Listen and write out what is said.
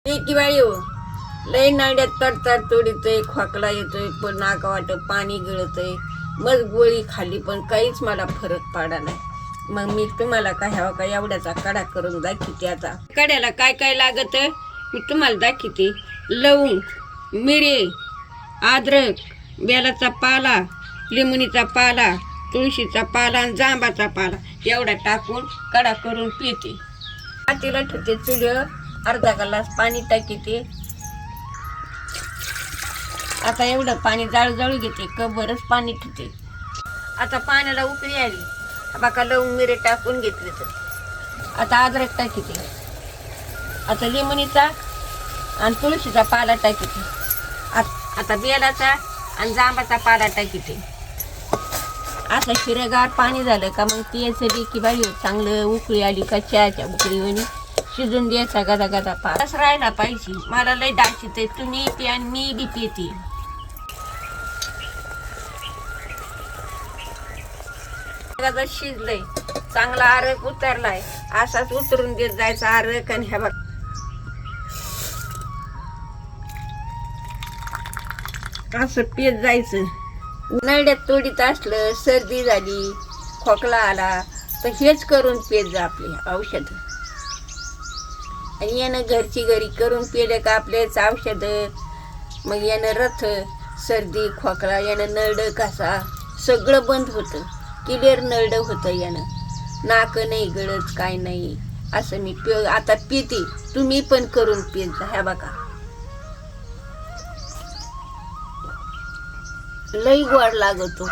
एकीवाळी हो लय नाड्यात तडतड तोडीतोय, खोकला येतोय, पण नाका वाट पाणी गिळतंय. मग गोळी खाली पण काहीच मला फरक पडा नाही. मग मी तुम्हाला काय हवा का एवढ्याचा कडा करून दाखवते. आता कड्याला काय काय लागत मी तुम्हाला दाखवते. लवंग, मिरे, अद्रक, बेलाचा पाला, लिंबणीचा पाला, तुळशीचा पाला आणि जांबाचा पाला एवढा टाकून कडा करून पिते. पातेला ठेवते चुलीवर, अर्धा ग्लास पाणी टाकीते. आता एवढं पाणी जाळू घेते, कपभरच पाणी ठेवते. आता पाण्याला उकळी आली, बाका लवंग मिरे टाकून घेतले. तर आता अद्रक टाकीते. आता लिंबणीचा आणि तुळशीचा पाला टाकीते. आता बेलाचा आणि जांबाचा पाला टाकीते. असं शिरेगार पाणी झालं का मग पियाचं की बाई चांगलं उकळी आली का चहाच्या उकळीवणी शिजून द्यायचा गदा गदा पास राहायला पाहिजे. मला लय दाखवत आहे, तुम्ही पी आणि मी बी पिते. शिजलंय चांगला आरक उतरलाय, असाच उतरून देत जायचा आरक. आणि ह्या बघ असं पेत जायचं. उन्हाळ्यात तोडीत असलं, सर्दी झाली, खोकला आला तर हेच करून पेत जा आपले औषध. आणि यानं घरची घरी करून पेले का आपलेच औषध. मग यानं रथ, सर्दी, खोकला, यानं नरड कसा सगळं बंद होतं. क्लिअर नरड होतं यानं. नाक नाही गळत, काय नाही. असं मी आता पिते, तुम्ही पण करून पेत जा. ह्या बघा लई गोड लागतो.